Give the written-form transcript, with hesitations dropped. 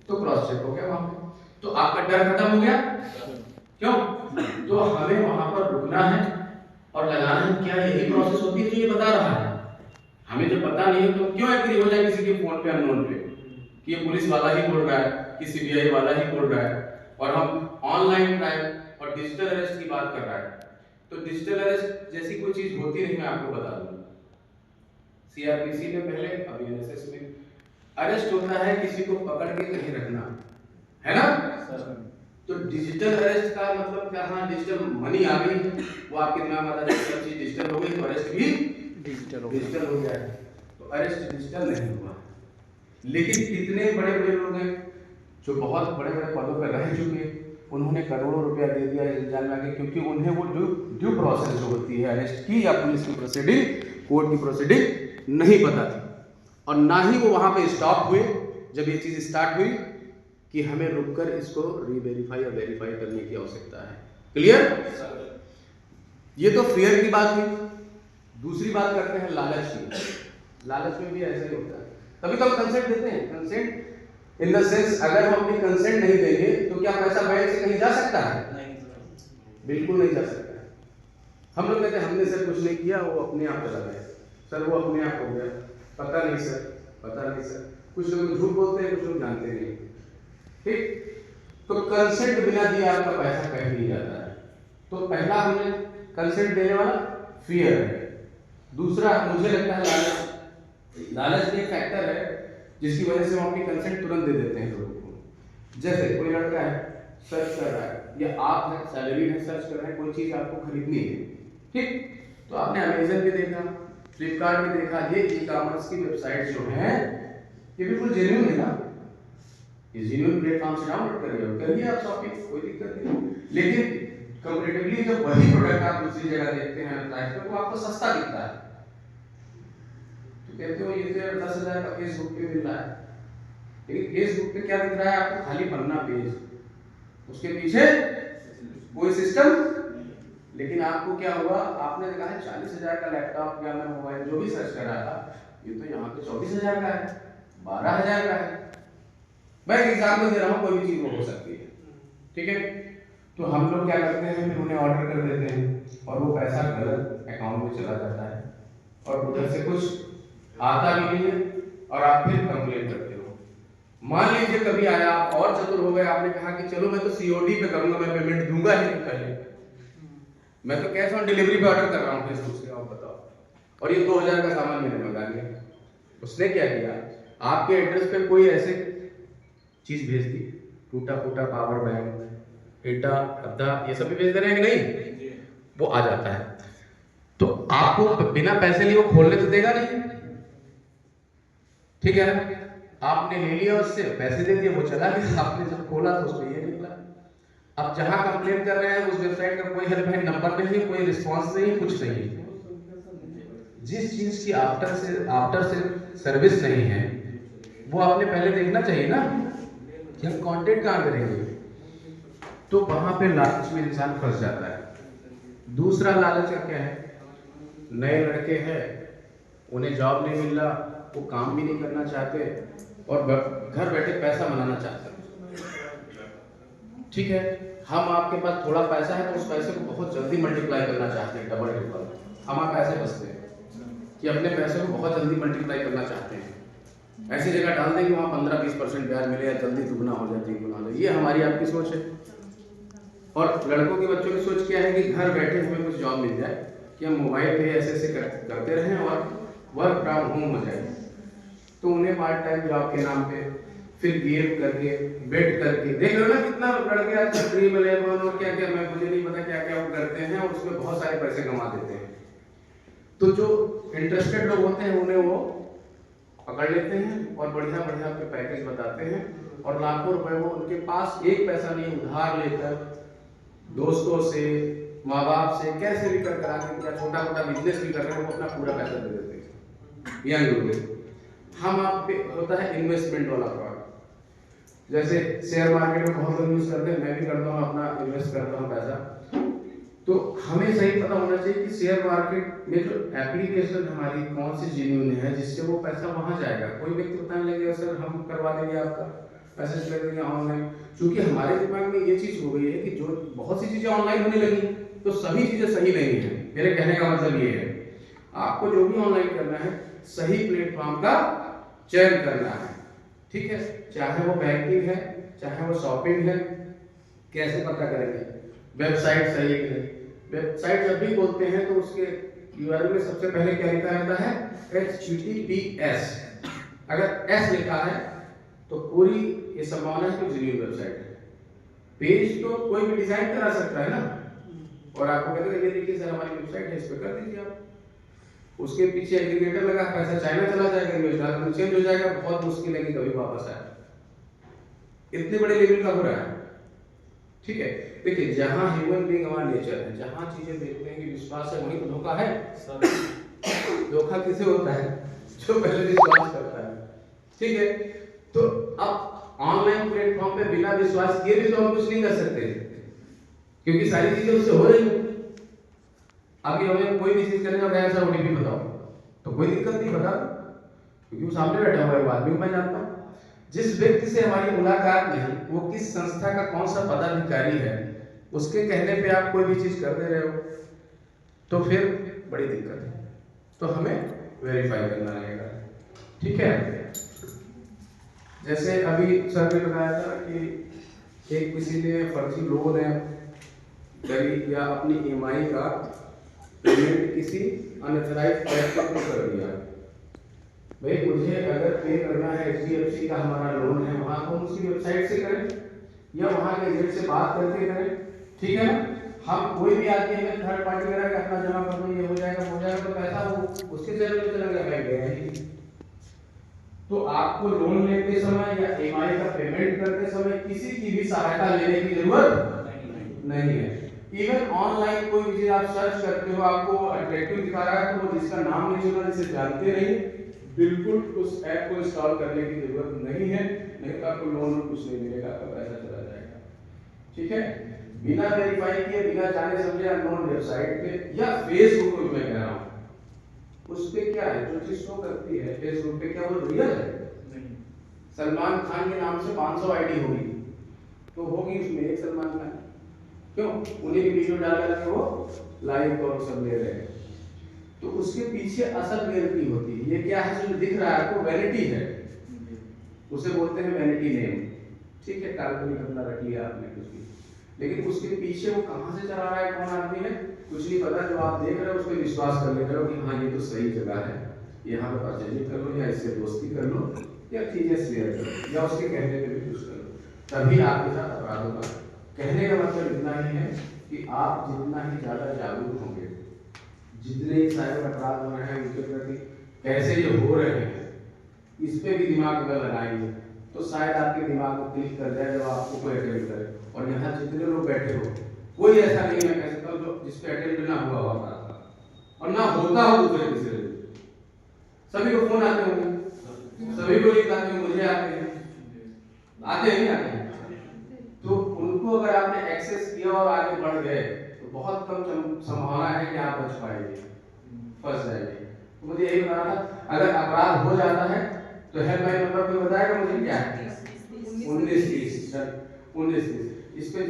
तो cross check हो गया वहां पे, तो आपका डर खत्म हो गया। क्यों? तो हमें वहां पर रुकना है और लगाना है क्या यही प्रोसेस होती है जो ये बता रहा है। हमें जब पता नहीं है तो क्यों एग्री हो जाए किसी के फोन पे अननोन पे कि ये पुलिस वाला ही बोल रहा है कि सीबीआई वाला ही बोल रहा है, और हम ऑनलाइन क्राइम और डिजिटल अरेस्ट की बात कर रहा है। तो डिजिटल अरेस्ट जैसी कोई चीज होती नहीं, मैं आपको बता दूं। सीआरपीसी में पहले, अब एनएसएस में अरेस्ट होता है किसी को पकड़ के कहीं रखना, है ना। तो डिजिटल अरेस्ट का मतलब क्या? हाँ, डिजिटल मनी आ गई, वो आपके दिमाग में आता है सब चीज डिजिटल हो गई तो अरेस्ट भी डिजिटल हो गया है। तो अरेस्ट डिजिटल नहीं हुआ। लेकिन कितने बड़े बड़े लोग हैं जो बहुत बड़े बड़े पदों पर रह चुके, उन्होंने करोड़ों रुपया दे दिया इल्जाम लगा, क्योंकि उन्हें वो ड्यू प्रोसेस जो होती है अरेस्ट की या पुलिस की प्रोसीडिंग, कोर्ट की प्रोसीडिंग नहीं पता थी। और ना ही वो वहां पे स्टॉप हुए जब ये चीज स्टार्ट हुई कि हमें रुककर इसको रीवेरीफाई या वेरीफाई करने की आवश्यकता है। क्लियर? ये तो फियर की बात हुई। दूसरी बात करते हैं लालच की। लालच में भी ऐसा ही होता है, तभी तो हम कंसेंट देते हैं। कंसेंट इन द सेंस, अगर हम अपनी कंसेंट नहीं देंगे तो क्या पैसा बैंक से कहीं जा सकता है? बिल्कुल नहीं जा सकता है। हम लोग कहते हैं हमने सर कुछ नहीं किया, वो अपने आप चला गया, सर वो अपने आप हो गया, पता नहीं सर, पता नहीं सर। कुछ लोग झूठ बोलते हैं, कुछ लोग जानते नहीं। ठीक, तो कंसेंट बिना दिए आपका पैसा कहीं नहीं जाता है। तो पहला हमने कंसेंट देने वाला फियर है। दूसरा मुझे लगता है लालच। लालच भी एक फैक्टर है जिसकी वजह से हम अपनी कंसेंट तुरंत दे देते हैं लोगों को। जैसे कोई लड़का है सर्च कर रहा है, या आप है सैलरी है सर्च कर रहे हैं, कोई चीज आपको खरीदनी है, ठीक, तो आपने अमेजन पे देखा, फ्लिपकार्ट पे देखा, ये ई कॉमर्स की वेबसाइट जो है ये बिल्कुल जेन्युइन है ना, ये जेन्युइन प्लेटफॉर्म से डाउनलोड करिए आप शॉपिंग, कोई दिक्कत नहीं। लेकिन कंपैरेटिवली जब वही प्रोडक्ट आप दूसरी जगह देखते हैं प्राइस पे, वो आपको सस्ता दिखता है, तो कहते हो ये तो 10,000 का फेसबुक पे मिल रहा है। लेकिन फेसबुक पे क्या दिख रहा है आपको? खाली पन्ना पेज, उसके पीछे कोई सिस्टम। लेकिन आपको क्या हुआ? आपने देखा है 40,000 का लैपटॉप या मैं मोबाइल जो भी सर्च कर रहा था, ये तो यहाँ पे 24,000 का है, 12,000 का है। मैं एक एग्जाम्पल दे रहा हूँ, कोई भी चीज हो सकती है, ठीक है। तो हम लोग क्या करते हैं, फिर उन्हें ऑर्डर कर देते हैं और वो पैसा गलत अकाउंट में चला जाता है और उधर से कुछ आता भी नहीं है और आप फिर कंप्लेन करते हो। मान लीजिए कभी आया और चतुर हो गए, आपने कहा कि चलो मैं तो सीओडी पे करूंगा, मैं पेमेंट दूंगा ही नहीं पहले, मैं तो कैश ऑन डिलीवरी पे ऑर्डर कर रहा हूँ फेसबुक से, आप बताओ, और ये 2,000 का सामान मैंने मंगा लिया। उसने क्या किया? आपके एड्रेस पे कोई ऐसे चीज भेज दी, टूटा फूटा पावर बैंक, ईटा, गद्दा, ये सब भी भेज दे रहे हैं कि नहीं? वो आ जाता है, तो आपको बिना पैसे लिए वो खोलने तो देगा नहीं, ठीक है ना। आपने ले लिया उससे, पैसे दे दिए, वो चला गया। आपने जब खोला तो उसमें ये निकला। अब जहां कंप्लेन कर रहे हैं उस वेबसाइट का कोई हेल्पलाइन नंबर नहीं है, कोई रिस्पांस नहीं है, कुछ नहीं है। जिस चीज की आफ्टर से सर्विस नहीं है, वो आपने पहले देखना चाहिए ना कि हम कंटेंट कहां करेंगे। तो वहां पे लालच में इंसान फंस जाता है। दूसरा लालच का क्या है? नए लड़के हैं, उन्हें जॉब नहीं मिल रहा, वो काम भी नहीं करना चाहते और घर बैठे पैसा बनाना चाहते हैं, ठीक है। हम आपके पास थोड़ा पैसा है तो उस पैसे को बहुत जल्दी मल्टीप्लाई करना चाहते हैं, डबल ट्रिपल। हम आप ऐसे बसते हैं कि अपने पैसे को बहुत जल्दी मल्टीप्लाई करना चाहते हैं, ऐसी जगह डाल दें कि वहाँ 15-20% ब्याज मिले या जल्दी दुगना हो जाए, तिगुना हो जाए। ये हमारी आपकी सोच है। और लड़कों के बच्चों की सोच क्या है कि घर बैठे हमें कुछ जॉब मिल जाए, कि हम मोबाइल पे ऐसे करते रहें और वर्क फ्रॉम होम हो जाए। तो उन्हें पार्ट टाइम जॉब के नाम पे फिर गेम करके, बेट करके, देख लो ना कितना लड़के आजकल ड्रीम 11 और क्या क्या, मैं मुझे नहीं पता क्या क्या वो करते हैं और उसमें बहुत सारे पैसे कमा देते हैं। तो जो इंटरेस्टेड लोग होते हैं उन्हें वो पकड़ लेते हैं और बढ़िया बढ़िया अपने पैकेज बताते हैं और लाखों रुपए वो उनके पास एक पैसा नहीं उधार लेकर दोस्तों से, माँ बाप से, कैसे भी कर करा के, क्या छोटा मोटा बिजनेस भी कर रहे हैं, वो अपना पूरा पैसा दे देते हैं। यंग लोग हम आप पे होता है इन्वेस्टमेंट वाला फ्रॉड। जैसे शेयर मार्केट में बहुत लोग यूज करते हैं, मैं भी करता हूँ, अपना इन्वेस्ट करता हूँ पैसा। तो हमें सही पता होना चाहिए कि शेयर मार्केट में जो एप्लीकेशन हमारी कौन सी जेन्युइन है जिससे वो पैसा वहां जाएगा। कोई व्यक्ति बताने लगेगा सर हम करवा देंगे आपका, मैसेज कर देंगे ऑनलाइन। क्योंकि हमारे दिमाग में ये चीज़ हो गई है कि जो बहुत सी चीज़ें ऑनलाइन होने लगी तो सभी चीज़ें सही नहीं है। मेरे कहने का मतलब ये है, आपको जो भी ऑनलाइन करना है सही प्लेटफॉर्म का चयन करना है, ठीक है। चाहे वो बैंकिंग है, चाहे वो शॉपिंग है। कैसे पता करेंगे वेबसाइट सही है कि नहीं? वेबसाइट जब भी बोलते हैं तो उसके यूआरएल में सबसे पहले क्या लिखा रहता है? HTTPS। अगर S लिखा है तो पूरी ये संभावना है कि जेन्युइन वेबसाइट है। पेज तो कोई भी डिजाइन करा सकता है ना, और आपको कहते हैं ये देखिए सर हमारी वेबसाइट है, इस पे कर दीजिए आप। उसके पीछे एग्रीगेटर लगा, पैसा चाइना चला जाएगा, यूएस चेंज हो जाएगा, बहुत मुश्किल है कि कभी वापस आए। इतने बड़े लेवल का हो रहा है, ठीक है। देखिए जहां ह्यूमन बीइंग हमारा नेचर है, जहां चीजें देखते हैं कि विश्वास है वहीं तो धोखा है। धोखा किसे होता है? जो पहले विश्वास करता है, ठीक है। तो अब ऑनलाइन प्लेटफॉर्म पे बिना विश्वास किए भी तो हम कुछ नहीं कर सकते, क्योंकि सारी चीजें उससे हो रही है। अभी हमें कोई भी चीज करेगा, मैं सर ओटीपी बताओ, तो कोई दिक्कत नहीं, बता, क्योंकि वो सामने बैठा हुआ है, वो आदमी मैं जानता हूँ। जिस व्यक्ति से हमारी मुलाकात नहीं, वो किस संस्था का कौन सा पदाधिकारी है, उसके कहने पे आप कोई भी चीज कर दे रहे हो तो फिर बड़ी दिक्कत है। तो हमें वेरीफाई करना रहेगा, ठीक है। जैसे अभी सर ने बताया था कि एक किसी ने फर्जी लोन है करी या अपनी ईएमआई का पेमेंट किसी अनऑथराइज्ड प्लेटफॉर्म पर कर दिया। भाई मुझे अगर पे करना है HDFC का हमारा लोन है, वहाँ तो उसकी वेबसाइट से करें या वहाँ के एजेंट से बात करके करें, ठीक है ना। हम कोई भी आदमी हमें थर्ड पार्टी करा के अपना जमा कर दो, ये हो जाएगा तो पैसा वो उसके चैनल में चला गया, बैंक गया ही। तो आपको लोन लेते समय या ईएमआई का पेमेंट करते समय किसी की भी सहायता लेने की जरूरत नहीं है। इवन ऑनलाइन कोई चीज आप सर्च करते हो, आपको अट्रैक्टिव दिखा रहा है, तो वो जिसका नाम नहीं सुना, जिसे जानते नहीं, बिल्कुल उस ऐप को इंस्टॉल करने की जरूरत नहीं है, नहीं तो आपको लोन में कुछ नहीं मिलेगा, आपका पैसा चला जाएगा, ठीक है। बिना वेरीफाई किए, बिना जाने समझे अननोन वेबसाइट पे या फेसबुक पे मैं कह रहा हूँ, उस पे क्या है जो चीज शो करती है फेसबुक पे, क्या वो रियल है? नहीं। सलमान खान के नाम से 500 आईडी होगी, तो होगी उसमें एक सलमान खान, क्यों? उन्हीं की वीडियो डाल करके वो लाइक और सब ले रहे हैं, तो उसके पीछे असल रियलिटी होती है। ये क्या है जो दिख रहा है आपको? वैनिटी है, उसे बोलते हैं वैनिटी नेम, ठीक है। काल्पनिक अपना रख लिया आपने कुछ भी, लेकिन उसके पीछे वो कहां से चला रहा है, कौन आदमी है, कुछ नहीं पता। जो आप देख रहे हो उस पर विश्वास कर ले रहे हो कि हाँ ये तो सही जगह है, यहाँ पे परचेजिंग कर लो या इससे दोस्ती कर लो या चीजें शेयर करो या उसके कहने पे भी कुछ कर लो, तभी आपके साथ अपराध होगा। कहने का मतलब इतना ही है कि आप जितना ही ज्यादा जागरूक होंगे, जितने ही साइबर अपराध हो रहे हैं उनके प्रति कैसे ये हो रहे हैं, इस पे भी दिमाग अगर लगाएंगे तो शायद आपके दिमाग को क्लिक कर जाए जब आपको कोई अटेंड करे। और यहाँ जितने लोग बैठे हो, कोई ऐसा नहीं मैं कह सकता हूँ जो जिस पे अटेंड ना हुआ हो और ना होता हो दूसरे तीसरे। सभी को फोन आते होंगे, सभी को लिंक आते होंगे, मुझे आते हैं, आते हैं नहीं आते हैं, तो उनको अगर आपने एक्सेस किया और आगे बढ़ गए तो बहुत कम संभावना है कि आप बच पाएंगे, फंस जाएंगे। तो मुझे यही बताना था, अगर अपराध हो जाता है तो हेल्पलाइन नंबर कोई बताएगा मुझे क्या है? 1930 इस पे